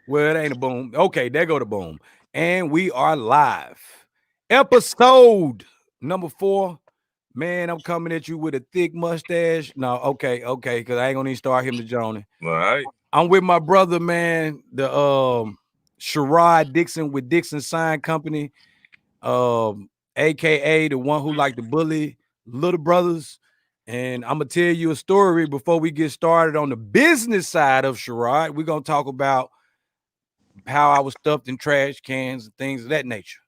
Well, it ain't a boom. Okay, there go the boom. And we are live. Episode number 4. Man, I'm coming at you with a thick mustache. No, okay, because I ain't gonna even start him to Johnny. All right. I'm with my brother, man, the Sherrod Dickson with Dickson Sign Company, aka the one who like to bully little brothers. And I'm gonna tell you a story before we get started on the business side of Sherrod. We're gonna talk about how I was stuffed in trash cans and things of that nature.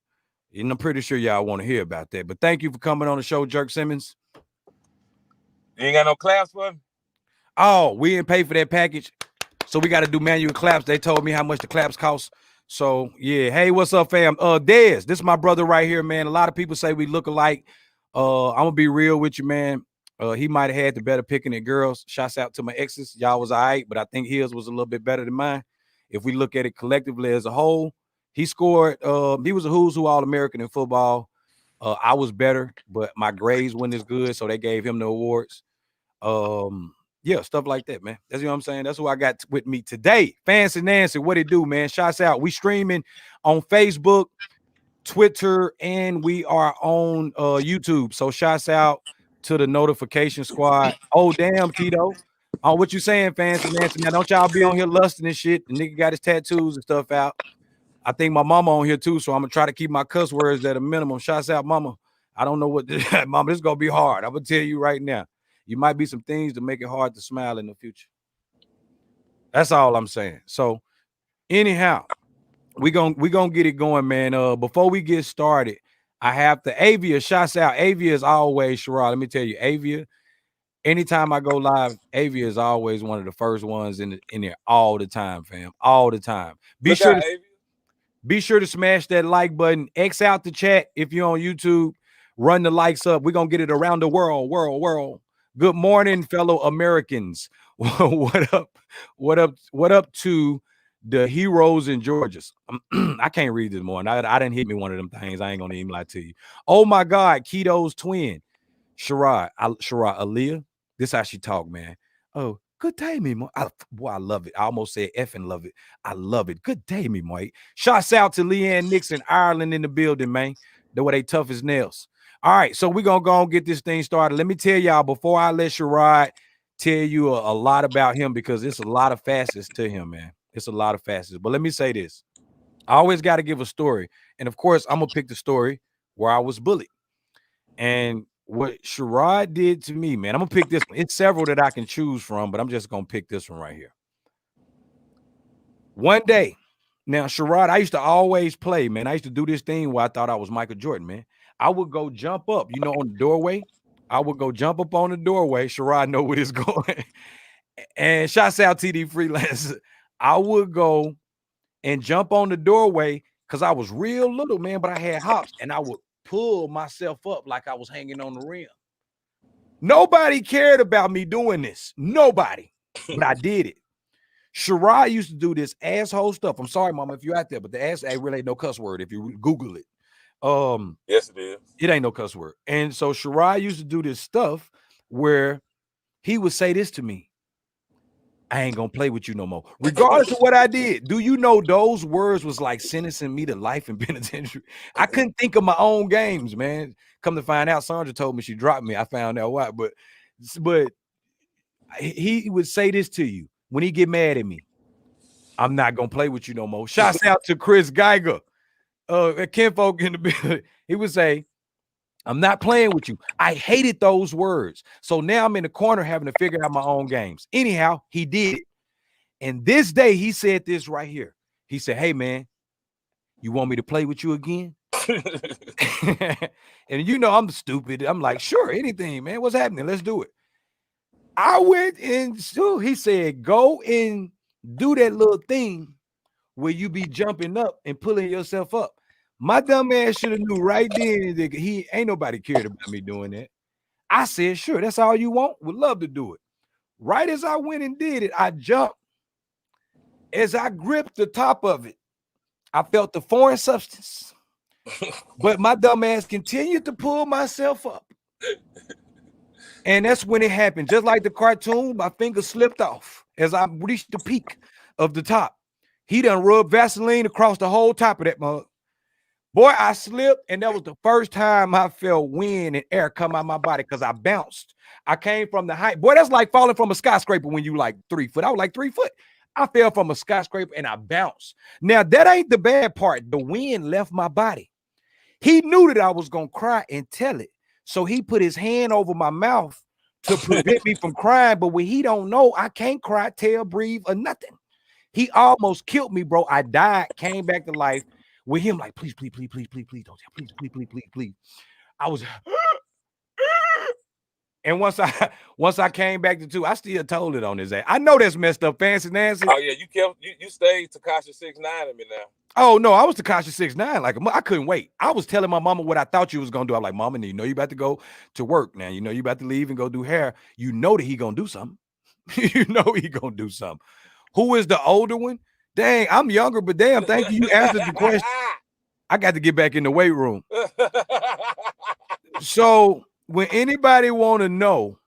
And I'm pretty sure y'all want to hear about that. But thank you for coming on the show, Jerk Simmons. You ain't got no claps for him? Oh, we didn't pay for that package. So we got to do manual claps. They told me how much the claps cost. So yeah. Hey, what's up, fam? Dez, this is my brother right here, man. A lot of people say we look alike. I'm gonna be real with you, man. He might have had the better picking at girls. Shouts out to my exes. Y'all was all right, but I think his was a little bit better than mine. If we look at it collectively as a whole, he scored. He was a who's who All-American in football. I was better, but my grades weren't as good, so they gave him the awards. Yeah, stuff like that, man. That's, you know what I'm saying. That's who I got with me today. Fancy Nancy, what it do, man? Shouts out. We streaming on Facebook, Twitter, and we are on YouTube. So shouts out to the notification squad. Oh, damn, Kito. Oh, what you saying, Fancy Nancy? Now, don't y'all be on here lusting and shit. The nigga got his tattoos and stuff out. I think my mama on here too, so I'm gonna try to keep my cuss words at a minimum. Shouts out, mama. I don't know what mama, this is gonna be hard. I'm gonna tell you right now. You might be some things to make it hard to smile in the future. That's all I'm saying. So, anyhow, we gonna get it going, man. Before we get started, I have to Avia. Shouts out. Avia is always Sherrod. Let me tell you, Avia. Anytime I go live, Avia is always one of the first ones in there all the time, fam. All the time. Be Look sure out, to Avia. Be sure to smash that like button. X out the chat if you're on YouTube. Run the likes up. We're going to get it around the world. Good morning, fellow Americans. What up? What up to the heroes in Georgia? I can't read this morning. I didn't hit me one of them things. I ain't going to even lie to you. Oh, my God. Keto's twin. Sherrod, Aaliyah. This how she talk, man. Oh, good day, me, boy. I love it. I almost said effing love it. I love it. Good day, me, Mike. Shouts out to Leanne Nixon, Ireland in the building, man. The way they tough as nails. All right, so we're going to go and get this thing started. Let me tell y'all, before I let Sherrod tell you a lot about him, because it's a lot of facets to him, man. It's a lot of facets. But let me say this. I always got to give a story. And, of course, I'm going to pick the story where I was bullied. And what Sherrod did to me, man, I'm gonna pick this one. It's several that I can choose from, but I'm just gonna pick this one right here. One day, now Sherrod, I used to always play, man. I used to do this thing where I thought I was Michael Jordan, man. I would go jump up, on the doorway. I would go jump up on the doorway. Sherrod know where it's going. And shouts out TD Freelance. I would go and jump on the doorway because I was real little, man, but I had hops, and I would pull myself up like I was hanging on the rim. Nobody cared about me doing this. Nobody. But I did it. Sherrod used to do this asshole stuff. I'm sorry, mama, if you're out there, but the ass really ain't no cuss word if you Google it. Yes, it is. It ain't no cuss word. And so Sherrod used to do this stuff where he would say this to me. I ain't gonna play with you no more. Regardless of what I did. Do you know those words was like sentencing me to life in penitentiary? I couldn't think of my own games, man. Come to find out, Sandra told me she dropped me. I found out why. But he would say this to you when he get mad at me. I'm not gonna play with you no more. Shouts out to Chris Geiger. Kinfolk in the building. He would say, I'm not playing with you. I hated those words. So now I'm in the corner having to figure out my own games. Anyhow, he did it. And this day he said this right here. He said, hey, man, you want me to play with you again? And I'm stupid. I'm like, sure, anything, man. What's happening? Let's do it. I went and so he said, go and do that little thing where you be jumping up and pulling yourself up. My dumb ass should have knew right then that he ain't nobody cared about me doing that. I said, sure, that's all you want. Would love to do it. Right as I went and did it, I jumped. As I gripped the top of it, I felt the foreign substance. But my dumb ass continued to pull myself up. And that's when it happened. Just like the cartoon, my finger slipped off as I reached the peak of the top. He done rubbed Vaseline across the whole top of that mug. Boy, I slipped, and that was the first time I felt wind and air come out my body because I bounced. I came from the height. Boy, that's like falling from a skyscraper when you like 3 foot. I was like 3 foot. I fell from a skyscraper and I bounced. Now, that ain't the bad part. The wind left my body. He knew that I was going to cry and tell it. So he put his hand over my mouth to prevent me from crying. But when he don't know, I can't cry, tell, breathe, or nothing. He almost killed me, bro. I died, came back to life with him like, please, please, please, please, please, please, don't tell, please, please, please, please, please. I was, and once I came back to 2, I still told it on his ass. I know that's messed up, Fancy Nancy. Oh yeah, you stayed Tekashi 6ix9ine in me now. Oh no, I was Tekashi 6ix9ine. Like I couldn't wait. I was telling my mama what I thought you was gonna do. I'm like, Mama, you know you about to go to work now. You know you about to leave and go do hair. You know that he gonna do something. You know he gonna do something. Who is the older one? Dang, I'm younger, but damn, thank you. You answered the question. I got to get back in the weight room. So when anybody want to know,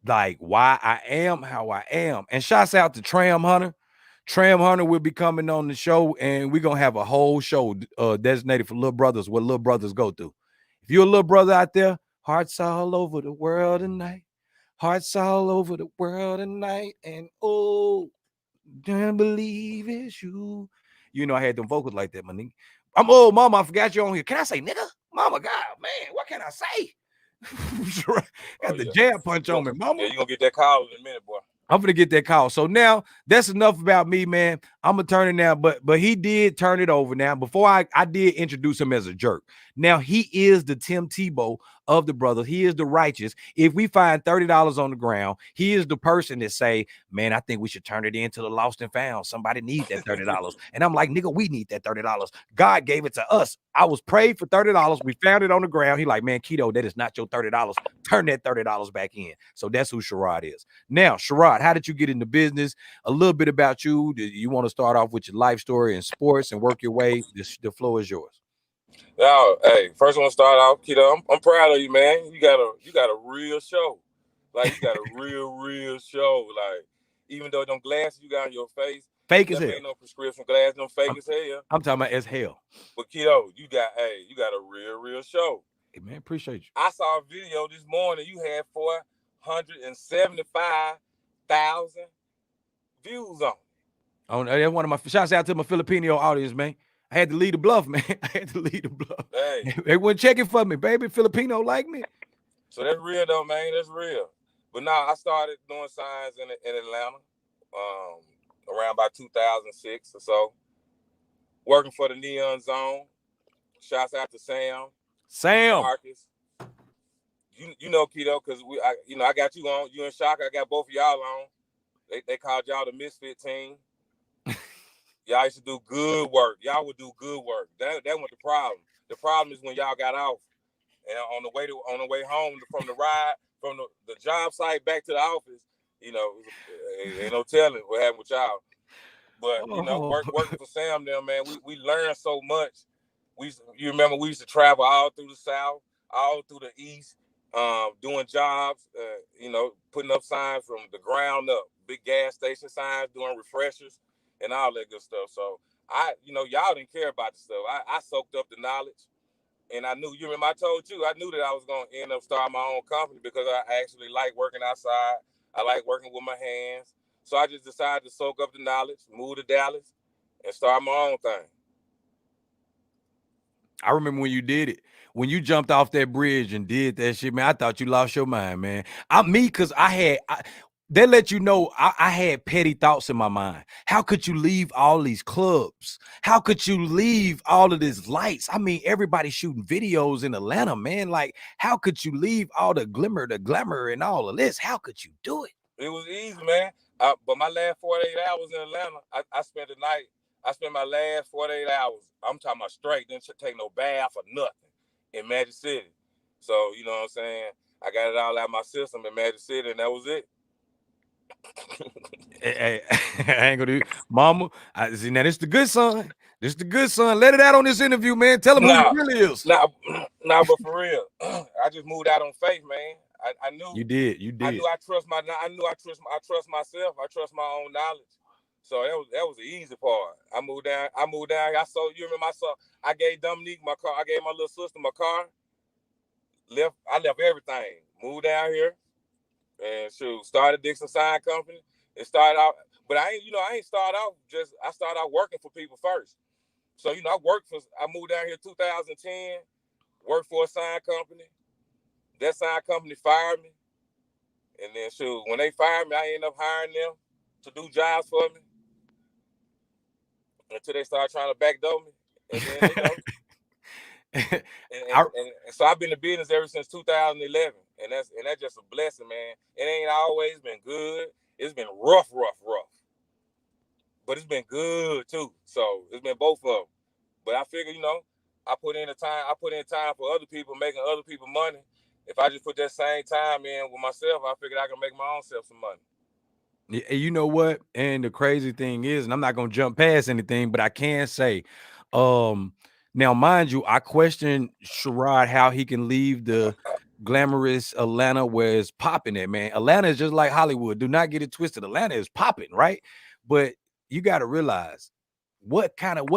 like why I am how I am, and shouts out to Tram Hunter. Tram Hunter will be coming on the show, and we're gonna have a whole show designated for little brothers, what little brothers go through. If you're a little brother out there, hearts all over the world tonight. Hearts all over the world tonight, and oh, don't believe it's you. You know, I had them vocals like that, my nigga. I'm old, Mama. I forgot you on here. Can I say nigga? Mama, God, man, what can I say? Got the jab punch on me, Mama. Yeah, you gonna get that call in a minute, boy. I'm gonna get that call. So now that's enough about me, man. I'm gonna turn it now, but he did turn it over now. Before I did introduce him as a jerk. Now he is the Tim Tebow of the brothers. He is the righteous. If we find $30 on the ground, he is the person that say, man, I think we should turn it into the lost and found. Somebody needs that $30. And I'm like, nigga, we need that $30. God gave it to us. I was prayed for $30. We found it on the ground. He like, man, Kito, that is not your $30. Turn that $30 back in. So that's who Sherrod is. Now, Sherrod, how did you get into business? A little bit about you. Do you want to start off with your life story in sports and work your way? The floor is yours. Now, hey, first I want to start off, Kito. I'm proud of you, man. You got a real show. Like you got a real show. Like even though them glasses you got on your face, fake as hell. Ain't no prescription glasses, no fake as hell. I'm talking about as hell. But Kito, you got a real show. Hey man, appreciate you. I saw a video this morning. You had 475,000 views on. Oh, that's one of my shouts out to my Filipino audience, man. I had to lead the bluff, man. I had to lead the bluff. Hey. They wouldn't check it for me, baby. Filipino like me. So that's real though, man. That's real. But now I started doing signs in Atlanta, around about 2006 or so. Working for the Neon Zone. Shouts out to Sam. Marcus. You know Kito, because I got you on. You and Shaka, I got both of y'all on. They called y'all the Misfit team. Y'all used to do good work. Y'all would do good work. That wasn't the problem. The problem is when y'all got off and on the way home from the ride from the job site back to the office. You know, ain't no telling what happened with y'all. But you know, working for Sam, there, man, we learned so much. You remember we used to travel all through the South, all through the East, doing jobs. You know, putting up signs from the ground up, big gas station signs, doing refreshers. And all that good stuff. So y'all didn't care about the stuff. I soaked up the knowledge, and I knew. You remember I told you I knew that I was gonna end up starting my own company because I actually like working outside. I like working with my hands. So I just decided to soak up the knowledge, move to Dallas, and start my own thing. I remember when you did it. When you jumped off that bridge and did that shit, man, I thought you lost your mind, man. Because they let you know I had petty thoughts in my mind. How could you leave all these clubs? How could you leave all of these lights? I mean, everybody shooting videos in Atlanta, man. Like, how could you leave all the glamour, and all of this? How could you do it? It was easy, man. But my last 48 hours in Atlanta, I spent the night. I spent my last 48 hours. I'm talking about straight. Didn't take no bath or nothing in Magic City. So, you know what I'm saying? I got it all out of my system in Magic City, and that was it. Hey, I ain't gonna do Mama. See, now this the good son. This the good son. Let it out on this interview, man. Tell him who he really is. Nah, but for real, I just moved out on faith, man. I knew you did. I knew I trust myself. I trust my own knowledge. So that was the easy part. I moved down. I saw, you remember, I gave Dominique my car. I gave my little sister my car. I left everything. Moved down here and started Dickson Sign Company. It started out, but I ain't start out I started out working for people first. So, I moved down here 2010, worked for a sign company. That sign company fired me. And then when they fired me, I ended up hiring them to do jobs for me until they started trying to backdoor me. And then, and so I've been in business ever since 2011. And that's just a blessing, man. It ain't always been good. It's been rough. But it's been good too. So it's been both of them. But I figure, I put in time for other people, making other people money. If I just put that same time in with myself, I figured I can make my own self some money. Yeah, you know what? And the crazy thing is, and I'm not gonna jump past anything, but I can say, now mind you, I question Sherrod how he can leave the glamorous Atlanta where it's popping at, man. Atlanta is just like Hollywood. Do not get it twisted. Atlanta is popping, right? But you got to realize what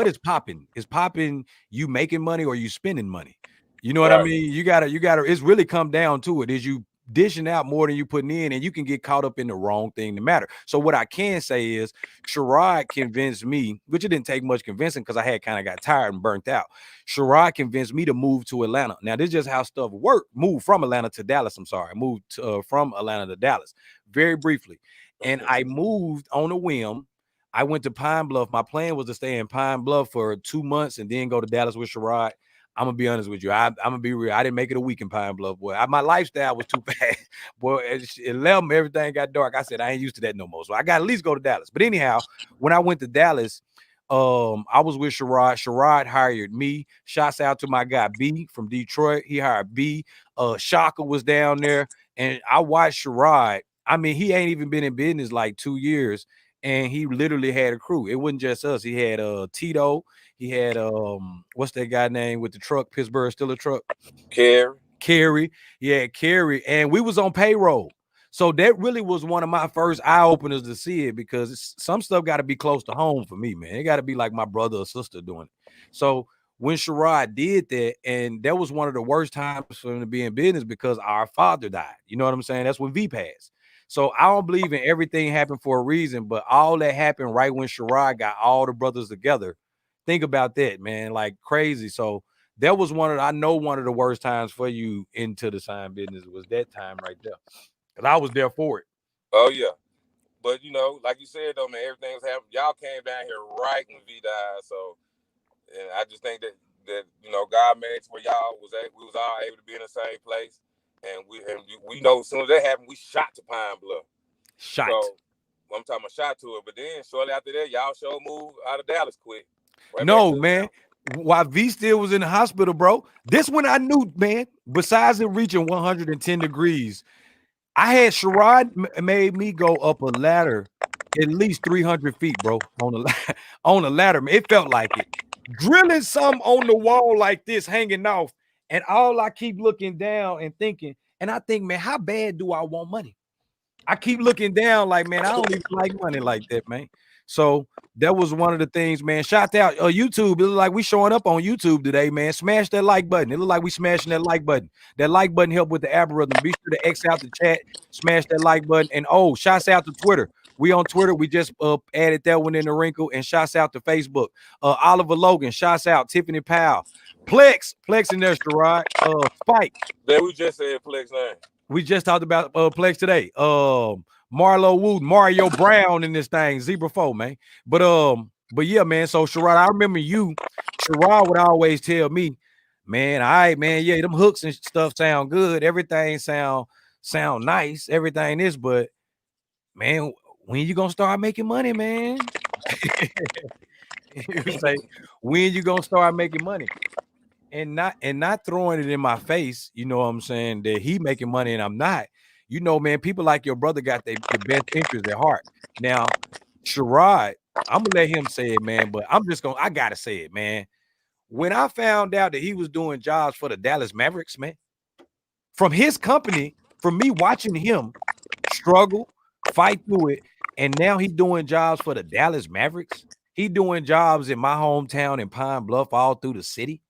is popping? Is popping you making money or you spending money? You know what I mean? You gotta, it's really come down to it. Is you dishing out more than you putting in, and you can get caught up in the wrong thing to matter. So what I can say is Sherrod convinced me, which it didn't take much convincing because I had kind of got tired and burnt out. Sherrod convinced me to move to Atlanta. Now, this is just how stuff work. Move from Atlanta to Dallas. I'm sorry. I moved from Atlanta to Dallas very briefly. And I moved on a whim. I went to Pine Bluff. My plan was to stay in Pine Bluff for 2 months and then go to Dallas with Sherrod. I'm gonna be honest with you. I'm gonna be real. I didn't make it a week in Pine Bluff, boy. My lifestyle was too fast, boy. At 11, everything got dark. I said I ain't used to that no more, so I got to at least go to Dallas. But anyhow, when I went to Dallas, I was with Sherrod. Sherrod hired me. Shouts out to my guy B from Detroit. He hired B. Shaka was down there, and I watched Sherrod. I mean, he ain't even been in business like 2 years, and he literally had a crew. It wasn't just us. He had Tito. He had what's that guy name with the truck? Pittsburgh Steelers truck. Kerry. Yeah, Kerry. And we was on payroll. So that really was one of my first eye openers to see it, because some stuff got to be close to home for me, man. It got to be like my brother or sister doing it. So when Sherrod did that, and that was one of the worst times for him to be in business because our father died. You know what I'm saying? That's when V passed. So I don't believe in everything happened for a reason, but all that happened right when Sherrod got all the brothers together. Think about that, man, like crazy. So that was one of the worst times for you into the sign business was that time right there. Because I was there for it. Oh, yeah. But, like you said, though, man, everything was happening. Y'all came down here right when V died. So, and I just think that God made it where we was all able to be in the same place. And we know as soon as that happened, we shot to Pine Bluff. Shot. So, I'm talking about shot to it. But then, shortly after that, y'all moved out of Dallas quick. Right, no, man. While V still was in the hospital, bro, this one I knew, man, besides it reaching 110 degrees, I had Sherrod made me go up a ladder at least 300 feet, bro, on a ladder. It felt like it. Drilling something on the wall like this, hanging off, and all I keep looking down and thinking, and I think, man, how bad do I want money? I keep looking down like, man, I don't even like money like that, man. So that was one of the things, man. Shout out YouTube. It look like we showing up on YouTube today, man. Smash that like button. It look like we smashing that like button. That like button help with the algorithm. Be sure to X out the chat, smash that like button. And shouts out to Twitter. We on Twitter. We just added that one in the wrinkle. And shouts out to Facebook. Oliver Logan. Shouts out Tiffany Powell. Plex in there, Sherrod. Spike. That we just said Plex name. We just talked about Plex today. Marlo Wooten, Mario Brown in this thing, Zebra 4, man. But yeah, man. So Sherrod, I remember Sherrod would always tell me, man, all right, man, yeah, them hooks and stuff sound good. Everything sound nice, everything is, but man, when you gonna start making money, man? You say, when you gonna start making money? And not throwing it in my face, you know what I'm saying, that he making money and I'm not. You know, man, people like your brother got the best interest at heart. Now, Sherrod, I'm gonna let him say it, man, but I gotta say it, man. When I found out that he was doing jobs for the Dallas Mavericks, man, from his company, for me watching him struggle, fight through it, and now he doing jobs for the Dallas Mavericks. He doing jobs in my hometown in Pine Bluff, all through the city.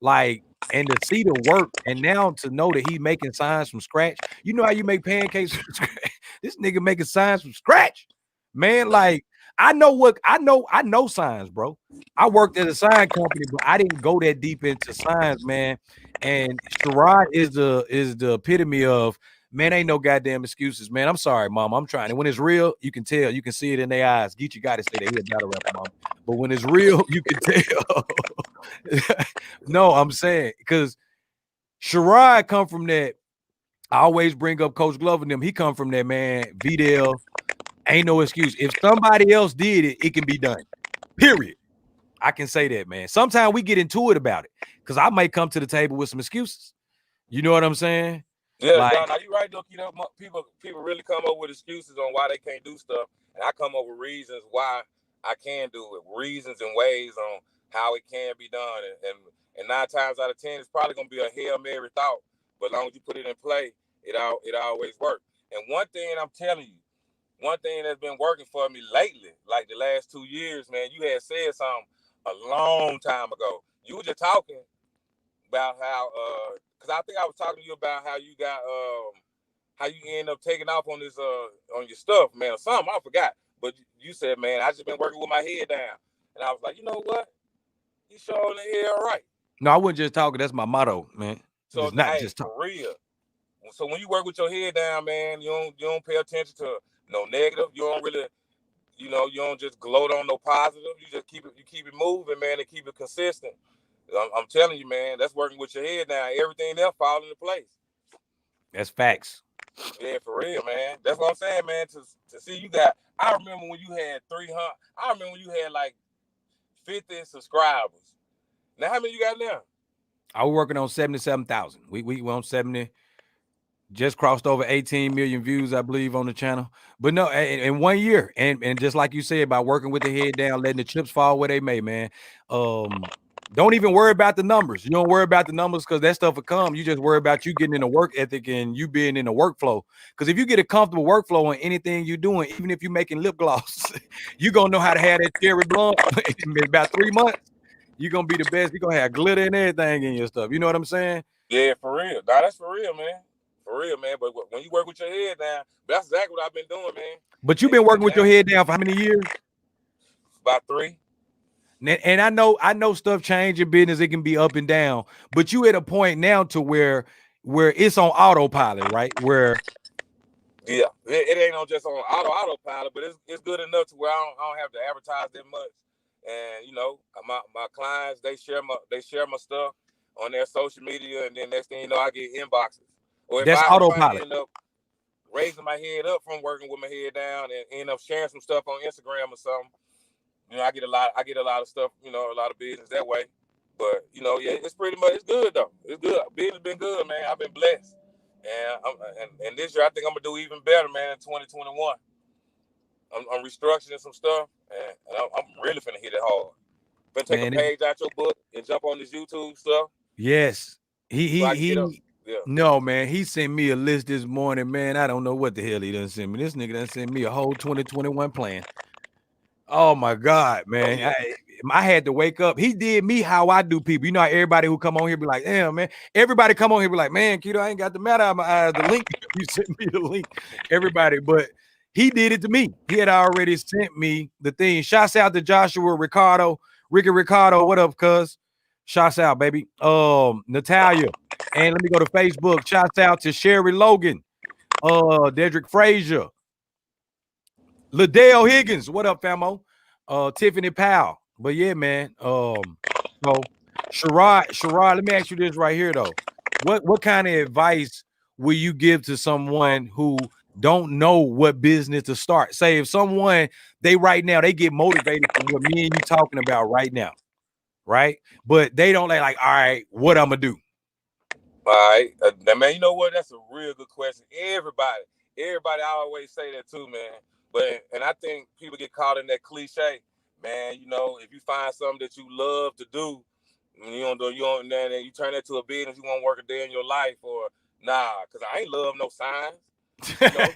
Like, and to see the work, and now to know that he's making signs from scratch. You know how you make pancakes from scratch? This nigga making signs from scratch, man. Like, I know signs, bro. I worked at a sign company, but I didn't go that deep into signs, man. And Sherrod is the epitome of, man, ain't no goddamn excuses, man. I'm sorry, mom. I'm trying. And when it's real, you can tell. You can see it in their eyes. Geechee got to say that he a battle rapper, mom. But when it's real, you can tell. No, I'm saying because Sherrod come from that. I always bring up Coach Glove and them. He come from that, man. Vidal, ain't no excuse. If somebody else did it, it can be done. Period. I can say that, man. Sometimes we get into it about it because I might come to the table with some excuses. You know what I'm saying? Yeah, like, now you're right, though. You know, people really come up with excuses on why they can't do stuff, and I come up with reasons why I can do it, reasons and ways on how it can be done, and 9 times out of 10, it's probably gonna be a Hail Mary thought, but as long as you put it in play, it always works. And one thing I'm telling you, one thing that's been working for me lately, like the last 2 years, man, you had said something a long time ago. You were just talking about how because I think I was talking to you about how you got how you end up taking off on this on your stuff, man, or something. I forgot. But you said, man, I just been working with my head down. And I was like, you know what? You showing the hair right. No, I wasn't just talking. That's my motto, man. So It's not hey, just talk. for real. So when you work with your head down, man, you don't pay attention to no negative. You don't really, you don't just gloat on no positive. You just keep it moving, man, and keep it consistent. I'm telling you, man, that's working with your head down. Everything else falls into place. That's facts. Yeah, for real, man. That's what I'm saying, man. To see you got, I remember when you had 300. I remember when you had like 50 subscribers. Now how many you got now? I was working on 77,000. We on 70. Just crossed over 18 million views, I believe, on the channel. But no, in 1 year, and just like you said, by working with the head down, letting the chips fall where they may, man. Don't even worry about the numbers. You don't worry about the numbers because that stuff will come. You just worry about you getting in the work ethic and you being in the workflow. Because if you get a comfortable workflow on anything you're doing, even if you're making lip gloss, you're gonna know how to have that cherry blunt in about 3 months. You're gonna be the best. You're gonna have glitter and everything in your stuff. You know what I'm saying? Yeah, for real. Nah, that's for real, man. For real, man. But when you work with your head down, that's exactly what I've been doing, man. But you've been working with your head down for how many years? About 3. And I know stuff change in business. It can be up and down, but you at a point now to where it's on autopilot, right? Where it ain't on just on autopilot, but it's good enough to where I don't have to advertise that much. And my clients, they share my stuff on their social media, and then next thing you know, I get inboxes. Or if that's autopilot. If I end up raising my head up from working with my head down and end up sharing some stuff on Instagram or something, I get a lot of stuff, a lot of business that way. But yeah, it's good though. It's good. Business been good, man. I've been blessed, and this year I think I'm gonna do even better, man. In 2021, I'm restructuring some stuff, and I'm really finna hit it hard. Finna take a page out your book and jump on this YouTube stuff. Yes, No, man, he sent me a list this morning, man. I don't know what the hell he done sent me. This nigga done sent me a whole 2021 plan. Oh my God, man. Oh, yeah. I had to wake up. He did me how I do people. You know how everybody who come on here be like, damn, man. Everybody come on here be like, man, Kito, I ain't got the matter out of my eyes. The link, you sent me the link. Everybody, but he did it to me. He had already sent me the thing. Shouts out to Joshua Ricky Ricardo. What up, cuz? Shouts out, baby. Natalia. And let me go to Facebook. Shouts out to Sherry Logan. Dedrick Frazier. Liddell Higgins, what up, famo? Tiffany Powell. But yeah, man. So Sherrod, let me ask you this right here though. What kind of advice will you give to someone who don't know what business to start? Say if someone they get motivated from what me and you talking about right now, right? But they don't like, all right, what I'm gonna do. All right, man. You know what? That's a real good question. Everybody, I always say that too, man. And I think people get caught in that cliche, man. If you find something that you love to do, and you turn that to a business, you want to work a day in your life, or Nah, cause I ain't love no signs. You know,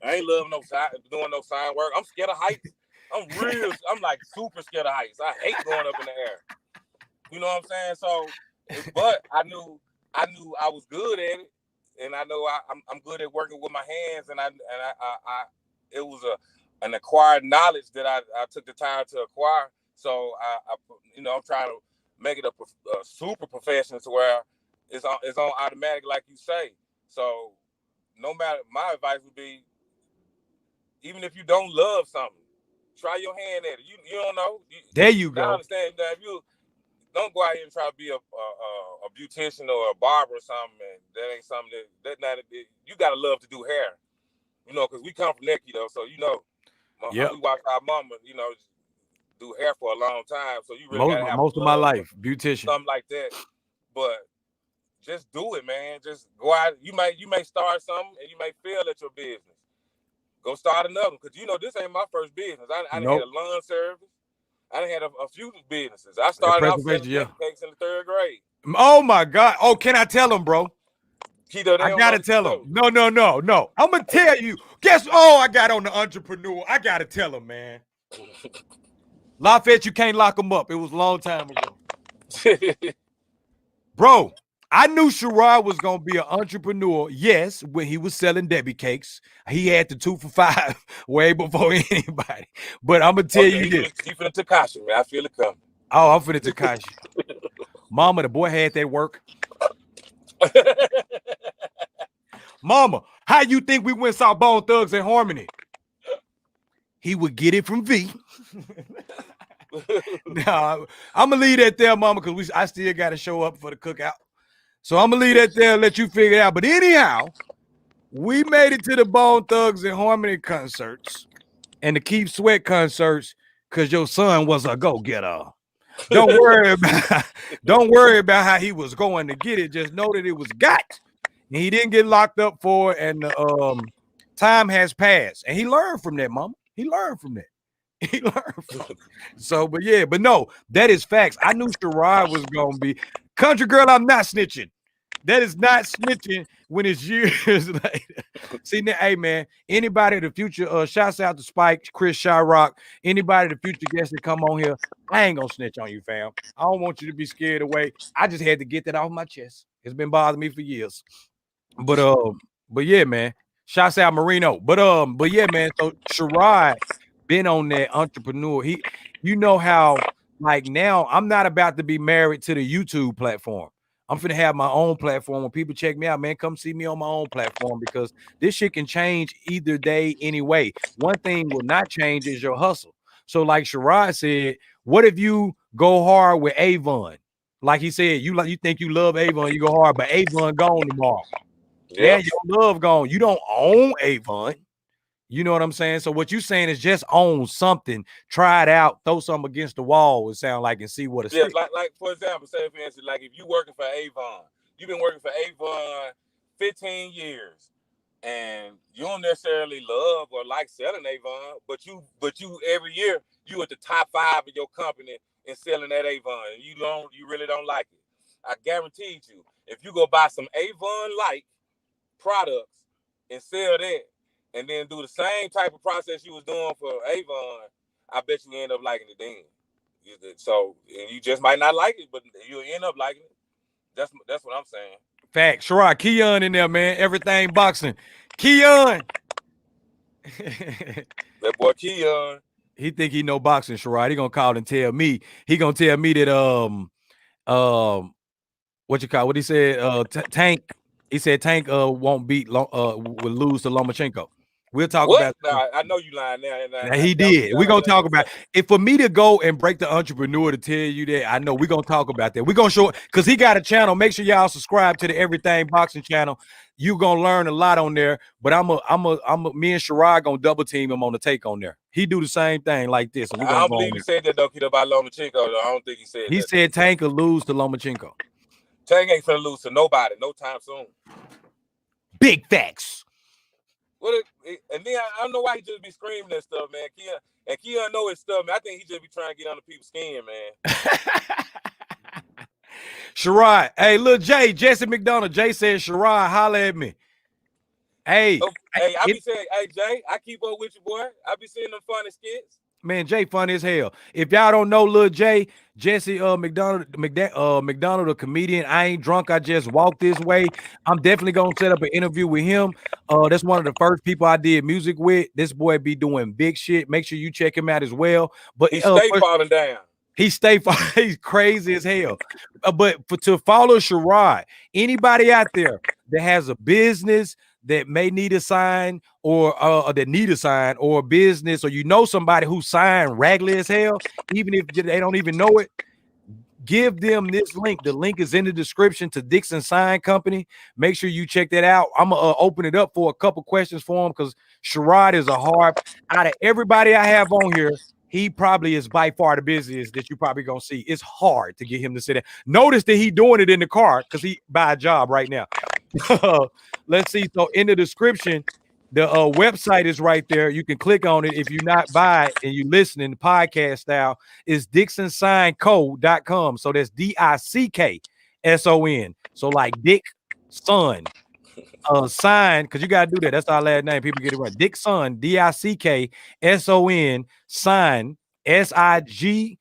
I ain't love no sign doing no sign work. I'm scared of heights. I'm like super scared of heights. I hate going up in the air. You know what I'm saying? So, but I knew I was good at it, and I know I'm good at working with my hands, and I it was an acquired knowledge that I took the time to acquire. So I'm trying to make it a super profession to where it's on automatic, like you say. So no matter, my advice would be, even if you don't love something, try your hand at it. You don't know. There you go. I understand that if you don't go out here and try to be a beautician or a barber or something, and that ain't something you gotta love to do hair. You know, because we come from Necky though, so we watched our mama, do hair for a long time. So you really gotta have most of my life, beautician, something like that. But just do it, man. Just go out. You may start something and you may fail at your business. Go start another one, because this ain't my first business. I had a lawn service. I done had a few businesses. I started out selling cakes in the 3rd grade. Oh my God! Oh, can I tell them, bro? Kito, I gotta tell them. No. I'm gonna tell you. Guess I got on the entrepreneur. I gotta tell them, man. Lafayette, you can't lock them up. It was a long time ago. Bro, I knew Sherrod was gonna be an entrepreneur. Yes, when he was selling Debbie cakes, he had the 2 for $5 way before anybody. But I'm gonna tell you this. He finna Takashi, man. I feel it coming. Oh, I'm finna Takashi. Mama, the boy had that work. Mama, how you think we went saw Bone Thugs and Harmony? He would get it from V. No, I'm gonna leave that there, Mama, because I still gotta show up for the cookout. So I'm gonna leave that there and let you figure it out. But anyhow, we made it to the Bone Thugs and Harmony concerts and the Keep Sweat concerts because your son was a go-getter. Don't worry about how he was going to get it. Just know that it was got. And he didn't get locked up for it, and time has passed. And he learned from that, Mama. He learned from that. He learned from it. So, but no, that is facts. I knew Sherrod was gonna be country girl. I'm not snitching. That is not snitching when it's years later. See, now, hey man, anybody in the future, shouts out to Spike, Chris Shyrock, anybody the future guests that come on here, I ain't gonna snitch on you, fam. I don't want you to be scared away. I just had to get that off my chest. It's been bothering me for years. But yeah, man. Shouts out Marino. But yeah, man. So Sherrod been on that entrepreneur. You know how, like, now I'm not about to be married to the YouTube platform. I'm finna have my own platform. When people check me out, man, come see me on my own platform, because this shit can change either day anyway. One thing will not change is your hustle. So like Sherrod said, what if you go hard with Avon? Like he said, you think you love Avon, you go hard, but Avon gone tomorrow. Yeah, your love gone. You don't own Avon. You know what I'm saying? So what you saying is just own something, try it out, throw something against the wall, it sound like, and see what it's. Yeah, like for example, say for instance, like if you working for Avon, you've been working for Avon 15 years, and you don't necessarily love or like selling Avon, but you every year you at the top 5 of your company in selling that Avon, and you really don't like it. I guarantee you, if you go buy some Avon like products and sell that, and then do the same type of process you was doing for Avon, I bet you end up liking it then. So you just might not like it, but you'll end up liking it. That's what I'm saying. Fact. Sherrod, Keon in there, man. Everything boxing. Keon. That boy Keon. He think he know boxing, Sherrod. He gonna call and tell me. He gonna tell me that what you call, what he said, Tank. He said Tank won't beat will lose to Lomachenko. We'll talk about that. Nah, I know you lying now. He did. We're gonna talk about it. For me to go and break the entrepreneur to tell you that, I know we're gonna talk about that. We're gonna show it because he got a channel. Make sure y'all subscribe to the Everything Boxing channel. You're gonna learn a lot on there. But me and Sherrod gonna double team him on the take on there. He do the same thing like this. And I don't believe he said that though, Kito, about Lomachenko. Though. I don't think he said that. He said Tank will lose to Lomachenko. Tank ain't finna lose to nobody, no time soon. Big facts. And then I don't know why he just be screaming that stuff, man. Keon know his stuff, man. I think he just be trying to get under people's skin, man. Sherrod, hey, little Jay, Jesse McDonough. Jay said, Sherrod, holla at me. Hey, Oh, hey, I be saying, hey Jay, I keep up with you, boy. I be seeing them funny skits. man, Jay funny as hell. If y'all don't know Lil Jay, Jesse McDonald, a comedian. I ain't drunk. I just walked this way. I'm definitely gonna set up an interview with him. That's one of the first people I did music with. This boy be doing big shit. Make sure you check him out as well. But He stay falling down. he stay he's crazy as hell. But to follow Sherrod, anybody out there that has a business that may need a sign or that need a sign or a business, or you know somebody who signed regularly as hell, even if they don't even know it, give them this link. The link is in the description to Dickson Sign Company. Make sure you check that out. I'm gonna open it up for a couple questions for him because Sherrod is a hard. Out of everybody I have on here, he probably is by far the busiest that you probably gonna see. It's hard to get him to sit there. Notice that he doing it in the car because he buy a job right now. Let's see. So in the description, the website is right there. You can click on it if you're not by it and you listening the podcast style. Is DicksonSignCo.com. So that's DickSon. So like Dick Son. Sign, because you gotta do that. That's our last name. People get it right. Dickson, DickSon, sign, SIGN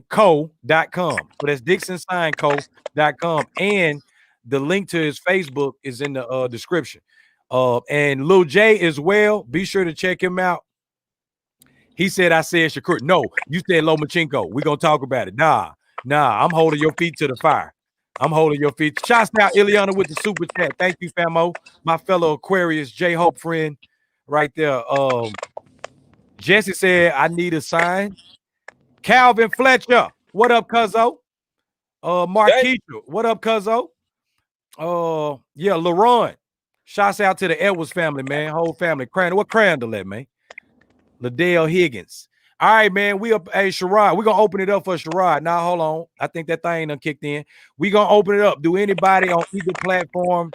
co.com. So that's DicksonSignCo.com. And the link to his Facebook is in the description. And Lil J as well. Be sure to check him out. He said I said Shakur. No, you said Lomachenko. We're gonna talk about it. Nah, I'm holding your feet to the fire. I'm holding your feet. Shouts out Ileana with the super chat. Thank you, famo. My fellow Aquarius, J Hope friend, right there. Jesse said I need a sign. Calvin Fletcher, what up, cuzzo? Marquisha, what up, cuzzo? Yeah, LaRon. Shouts out to the Edwards family, man. Whole family. Crandall, what Crandall at, man? Liddell Higgins. All right, man. We up. Hey, Sherrod, we're gonna open it up for Sherrod. Now, hold on. I think that thing done kicked in. We gonna open it up. Do anybody on either platform?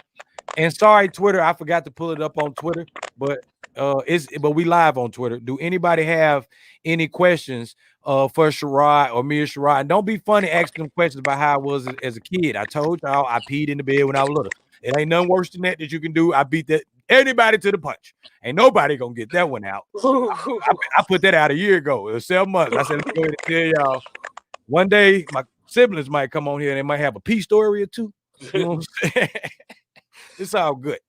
And sorry, Twitter, I forgot to pull it up on Twitter, but we live on Twitter. Do anybody have any questions for Sherrod or me or Sherrod? And don't be funny asking them questions about how I was as a kid. I told y'all I peed in the bed when I was little. It ain't nothing worse than that you can do. I beat that anybody to the punch. Ain't nobody gonna get that one out. I put that out a year ago. It was 7 months. I said, let me go ahead and tell y'all. One day my siblings might come on here and they might have a pee story or two. You know what I'm saying? It's all good.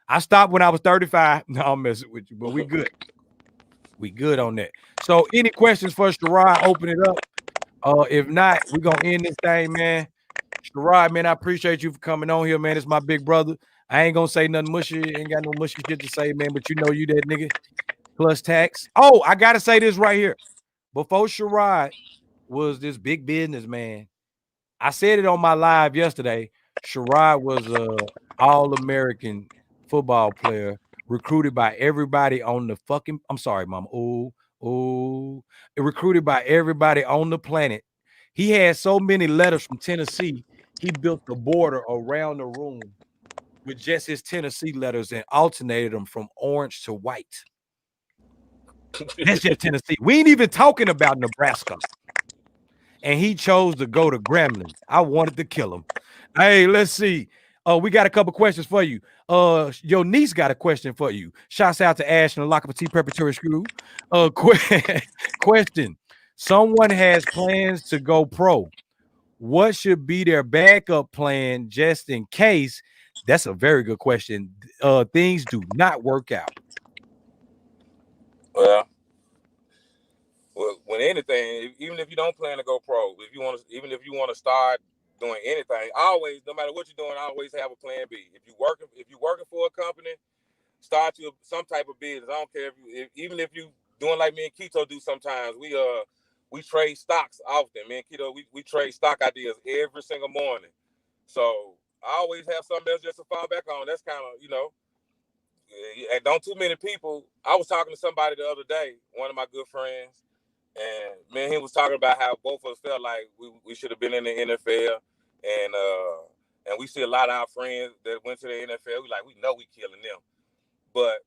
I stopped when I was 35. No, I'm messing with you, but we good. We good on that. So any questions for Sherrod? Open it up. If not, we're gonna end this thing, man. Sherrod, man, I appreciate you for coming on here, man. It's my big brother. I ain't gonna say nothing mushy. Ain't got no mushy shit to say, man. But you know you that nigga. Plus tax. Oh, I gotta say this right here. Before Sherrod was this big business man, I said it on my live yesterday. Sherrod was a all-American football player recruited by everybody on the fucking. I'm sorry, mom. Recruited by everybody on the planet. He had so many letters from Tennessee. He built the border around the room with just his Tennessee letters and alternated them from orange to white. That's just Tennessee. We ain't even talking about Nebraska. And he chose to go to Gremlin. I wanted to kill him. Hey, let's see. We got a couple questions for you. Your niece got a question for you. Shouts out to Ash and the Lockable Tea Preparatory School. Question. Someone has plans to go pro. What should be their backup plan just in case? That's a very good question. Things do not work out. Well, when anything, even if you don't plan to go pro, even if you want to start doing anything, always, no matter what you're doing, always have a plan B. If you're working for a company, start some type of business. I don't care even if you doing like me and Kito do sometimes. We trade stocks often. Me and Kito, we trade stock ideas every single morning. So I always have something else just to fall back on. That's kind of, and don't too many people. I was talking to somebody the other day, one of my good friends, and man, he was talking about how both of us felt like we should have been in the NFL, and we see a lot of our friends that went to the NFL. We know we killing them, but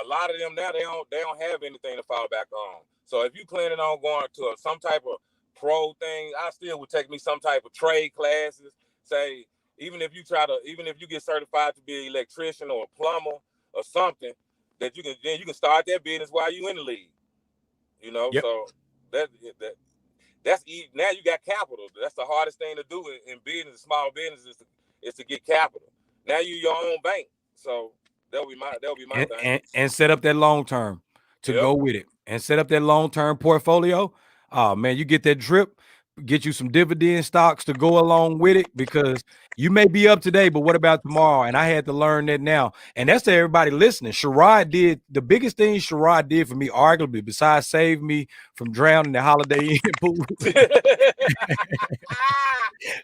a lot of them now they don't have anything to fall back on. So if you planning on going to some type of control things, I still would take me some type of trade classes. Say, even if you get certified to be an electrician or a plumber or something, that you can start that business while you in the league. You know, Yep. so that's now you got capital. That's the hardest thing to do in business, small business, is to get capital. Now you your own bank. So that'll be my thing. And set up that long term to go with it, and set up that long term portfolio. Oh man, you get that drip, get you some dividend stocks to go along with it, because you may be up today, but what about tomorrow? And I had to learn that now. And that's to everybody listening. Sherrod did the biggest thing Sherrod did for me, arguably, besides save me from drowning the Holiday Inn pool.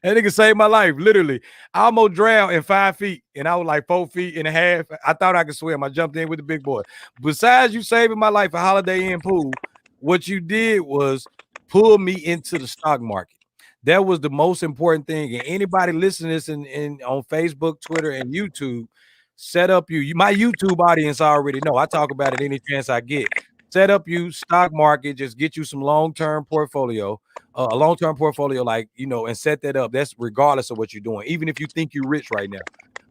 That nigga saved my life, literally. I almost drowned in 5 feet, and I was like 4 feet and a half. I thought I could swim. I jumped in with the big boy. Besides you saving my life at Holiday Inn pool, what you did was pull me into the stock market. That was the most important thing. And anybody listening to this in on Facebook, Twitter, and YouTube, set up my YouTube audience already know. I talk about it any chance I get. Set up you stock market, just get you some long-term portfolio, a long-term portfolio, like, and set that up. That's regardless of what you're doing, even if you think you're rich right now.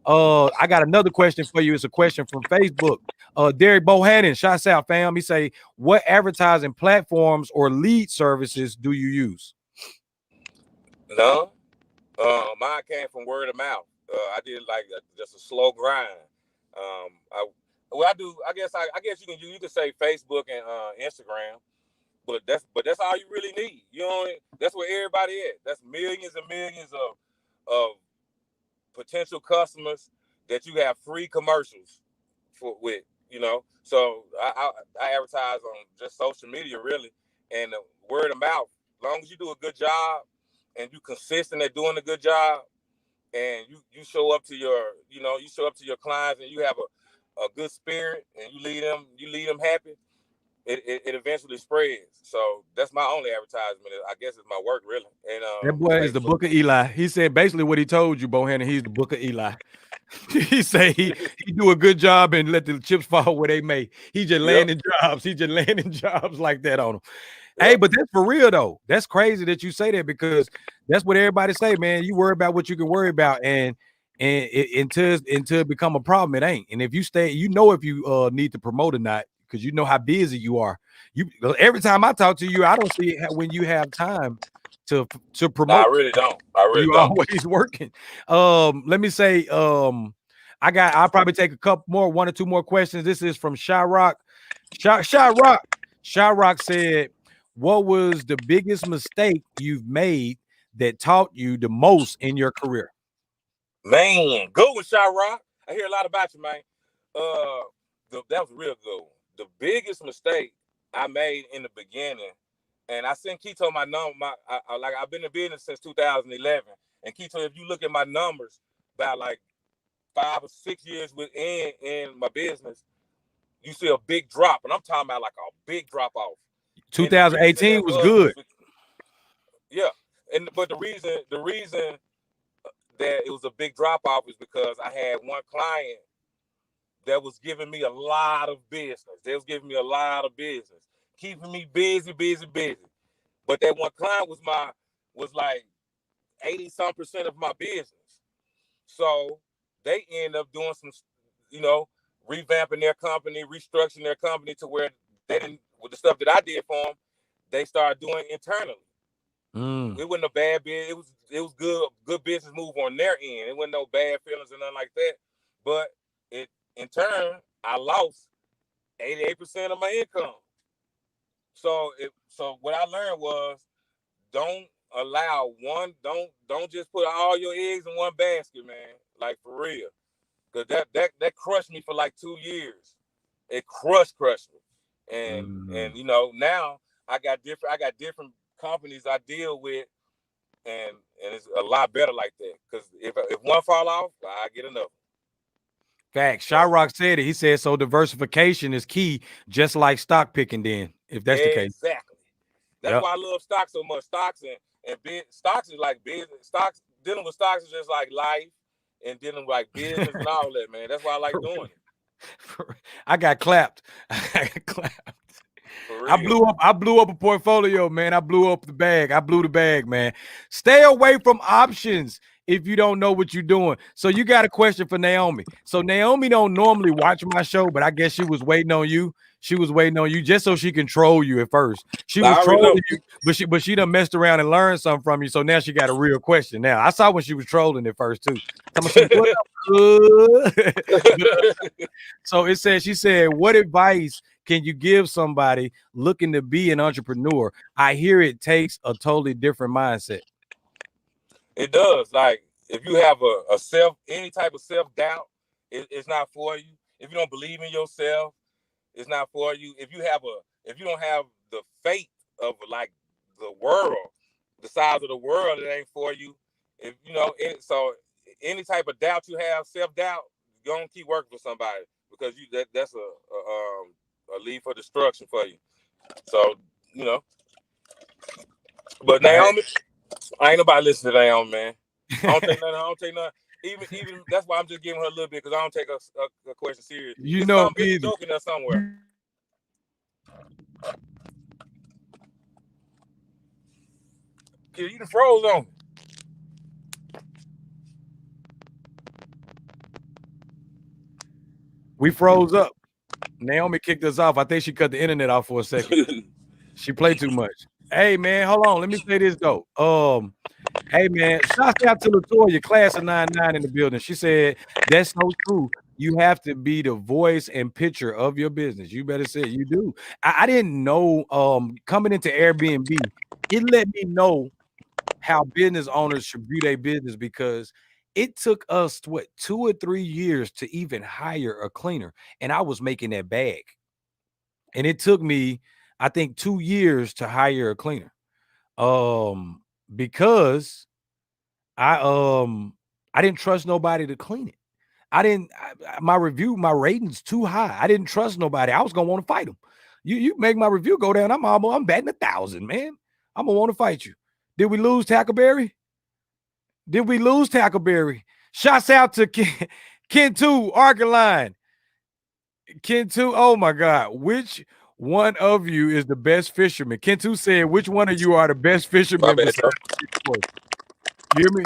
I got another question for you. It's a question from Facebook. Derek Bohannon, shouts out, fam. He say, what advertising platforms or lead services do you use? No, mine came from word of mouth. I did like just a slow grind. I guess you can say Facebook and Instagram, but that's all you really need. That's where everybody is. That's millions and millions of potential customers that you have free commercials with. So I advertise on just social media, really, and word of mouth. As long as you do a good job and you consistent at doing a good job, and you show up to your clients, and you have a good spirit, and you lead them happy, it eventually spreads. So that's my only advertisement. I guess it's my work, really. And that boy is the Book of Eli. He said basically what he told you, Bohannon. He's the Book of Eli. He say he do a good job and let the chips fall where they may. He just landing jobs. He just landing jobs like that on them. Hey, but that's for real though. That's crazy that you say that, because that's what everybody say, man. You worry about what you can worry about, and until it become a problem, it ain't. And if you stay, if you need to promote or not, because you know how busy you are. Every time I talk to you, I don't see it when you have time to promote. No, I really don't. You always working. Let me say, I'll probably take one or two more questions. This is from Shyrock. Shyrock said, what was the biggest mistake you've made that taught you the most in your career? Man, go with Shyrock. I hear a lot about you, man. That was a real good one. The biggest mistake I made in the beginning, and I sent Kito my number. I've been in business since 2011, and Kito, if you look at my numbers, about like 5 or 6 years in my business, you see a big drop, and I'm talking about like a big drop off. 2018 was good. But the reason that it was a big drop off is because I had one client that was giving me a lot of business. They was giving me a lot of business, keeping me busy. But that one client was like 80-some% of my business. So they end up doing some, revamping their company, restructuring their company to where they didn't, with the stuff that I did for them, they started doing internally. It wasn't a bad business. It was good business move on their end. It wasn't no bad feelings or nothing like that. But in turn, I lost 88% of my income. So what I learned was, don't just put all your eggs in one basket, man. Like, for real. Cause that crushed me for like 2 years. It crushed me. And now I got different companies I deal with, and it's a lot better like that. Because if one fall off, I get another. Facts. Shyrock said it. He said so. Diversification is key, just like stock picking. Then, if that's the case, exactly. That's why I love stocks so much. Stocks and stocks is like business. Stocks, dealing with stocks is just like life, and dealing with like business and all that, man. That's why I like doing it. I got clapped. For I real. blew up a portfolio, man. I blew up the bag. I blew the bag, man. Stay away from options if you don't know what you're doing. So you got a question for Naomi. So Naomi don't normally watch my show, but I guess she was waiting on you. She was waiting on you just so she can troll you at first. She was I already trolling know. you, but she done messed around and learned something from you. So now she got a real question. Now I saw when she was trolling at first too. Talking about some what up, so it says, she said, what advice can you give somebody looking to be an entrepreneur? I hear it takes a totally different mindset. It does. Like if you have any type of self-doubt, it's not for you. If you don't believe in yourself, it's not for you. If you don't have the faith of like the world, the size of the world, it ain't for you. If you know, so any type of doubt you have, self-doubt, you're gonna keep working for somebody because that's a lead for destruction for you. So, you know. But Naomi, I ain't nobody listening to Naomi, man. I don't take nothing. Even that's why I'm just giving her a little bit because I don't take a question serious. You It's know some me it's a either. joke in there somewhere. Kid, you done froze on me. We froze up. Naomi kicked us off. I think she cut the internet off for a second. She played too much. Hey man, hold on. Let me say this though. Hey man, shout out to Latoya, class of 99 in the building. She said that's so true. You have to be the voice and picture of your business. You better say it. You do. I didn't know coming into Airbnb, it let me know how business owners should view their business because it took us what 2 or 3 years to even hire a cleaner, and I was making that bag. And it took me, I think, 2 years to hire a cleaner. Because I didn't trust nobody to clean it. My ratings too high. I didn't trust nobody. I was gonna want to fight them. You make my review go down. I'm batting 1,000, man. I'm gonna want to fight you. Did we lose Tackleberry? Did we lose Tackleberry? Shouts out to Ken 2, Arcaline. Ken 2, oh my God. Which one of you is the best fisherman? Ken 2 said, which one of you are the best My fisherman bad, besides sir. you? You hear me?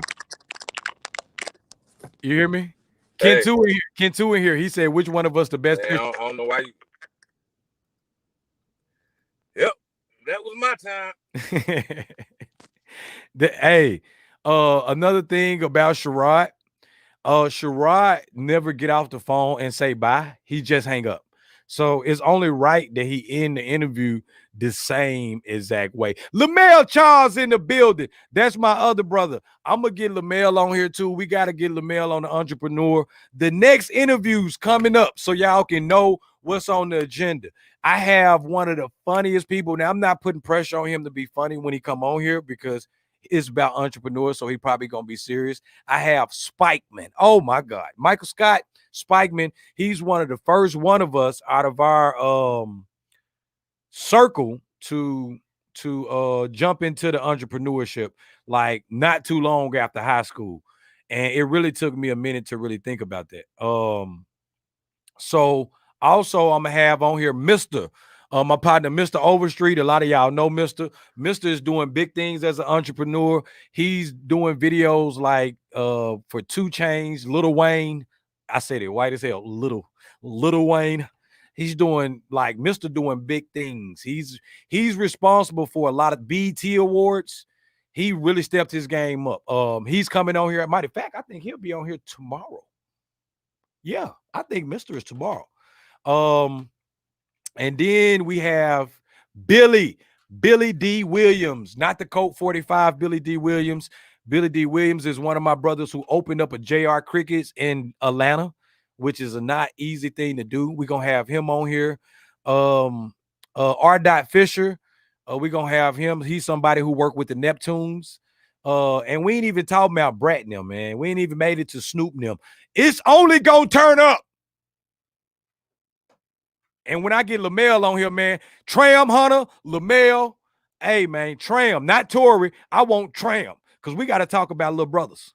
You hear me? Ken Hey, 2 in here. Ken 2 in here. He said, which one of us the best man, fisherman? I don't know why you. Yep, that was my time. Hey, another thing about Sherrod, Sherrod never get off the phone and say bye. He just hang up. So it's only right that he end the interview the same exact way. Lamel Charles in the building. That's my other brother. I'm gonna get Lamel on here too. We gotta get Lamel on the entrepreneur. The next interview's coming up, so y'all can know what's on the agenda. I have one of the funniest people. Now I'm not putting pressure on him to be funny when he come on here because it's about entrepreneurs, so he probably gonna be serious. I have Spikeman. Oh my God, Michael Scott Spikeman. He's one of the first one of us out of our circle to jump into the entrepreneurship like not too long after high school, and it really took me a minute to really think about that. So also I'm gonna have on here Mr. My partner, Mr. Overstreet. A lot of y'all know Mr. Mr. is doing big things as an entrepreneur. He's doing videos like for 2 Chainz, Little Wayne. I said it white as hell, little Wayne. He's doing like Mr. doing big things. He's responsible for a lot of BT awards. He really stepped his game up. He's coming on here. Matter of fact, I think he'll be on here tomorrow. Yeah, I think Mr. is tomorrow. And then we have Billy D. Williams, not the Colt 45, Billy D. Williams. Billy D. Williams is one of my brothers who opened up a JR Crickets in Atlanta, which is a not easy thing to do. We're gonna have him on here. R. Fisher, we're gonna have him. He's somebody who worked with the Neptunes. And we ain't even talking about Brat and them, man. We ain't even made it to Snoop and them. It's only gonna turn up. And when I get Lamel on here, man, Tram Hunter, Lamel, hey, man, Tram, not Tory. I want Tram because we got to talk about little brothers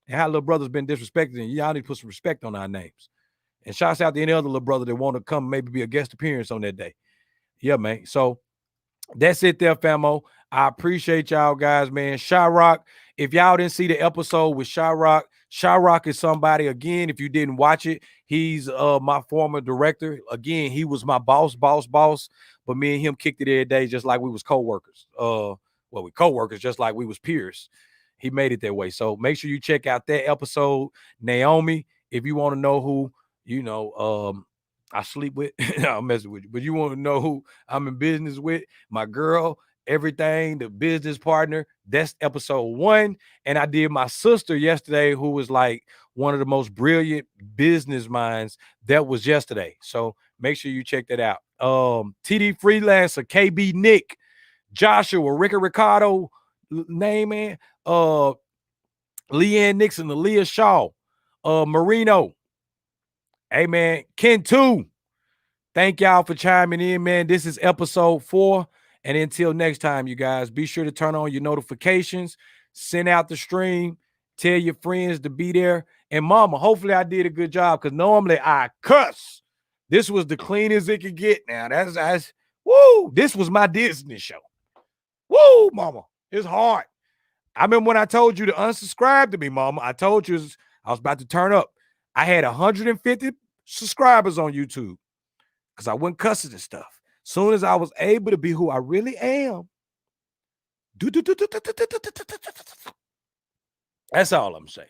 and how little brothers been disrespected. And y'all need to put some respect on our names. And shouts out to any other little brother that want to come maybe be a guest appearance on that day. Yeah, man. So that's it there, famo. I appreciate y'all guys, man. Sherrod, if y'all didn't see the episode with Sherrod is somebody, again, if you didn't watch it, he's my former director. Again, he was my boss, but me and him kicked it every day just like we was co-workers. We co-workers just like we was peers. He made it that way. So make sure you check out that episode. Naomi, if you want to know who, I sleep with, I'm messing with you, but you want to know who I'm in business with, my girl, everything, the business partner, that's episode 1. And I did my sister yesterday, who was like one of the most brilliant business minds. That was yesterday. So make sure you check that out. TD Freelancer, KB Nick, Joshua, Ricky Ricardo, name man, Leanne Nixon, Aaliyah Shaw, Marino. Hey man, Ken 2. Thank y'all for chiming in, man. This is episode 4. And until next time, you guys, be sure to turn on your notifications, send out the stream, tell your friends to be there. And mama, hopefully I did a good job, because normally I cuss. This was the cleanest it could get now. That's woo. This was my Disney show. Woo, mama. It's hard. I remember when I told you to unsubscribe to me, mama. I told you I was about to turn up. I had 150 subscribers on YouTube because I wasn't cussing and stuff. Soon as I was able to be who I really am, that's all I'm saying.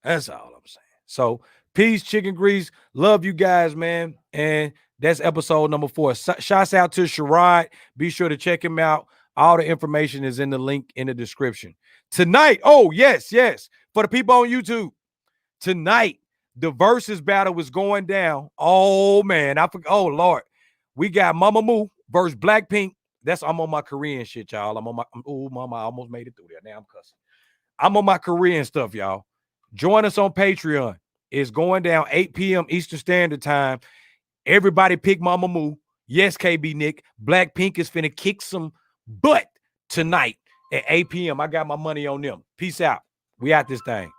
That's all I'm saying. So peace, chicken grease. Love you guys, man. And that's episode number 4. Shouts out to Sherrod. Be sure to check him out. All the information is in the link in the description. Tonight, oh, yes. For the people on YouTube, tonight, the versus battle was going down. Oh, man. Oh, Lord. We got Mama Moo versus Blackpink. I'm on my Korean shit, y'all. Oh, mama, I almost made it through there. Now I'm cussing. I'm on my Korean stuff, y'all. Join us on Patreon. It's going down 8 p.m. Eastern Standard Time. Everybody pick Mama Moo. Yes, KB Nick. Blackpink is finna kick some butt tonight at 8 p.m. I got my money on them. Peace out. We out this thing.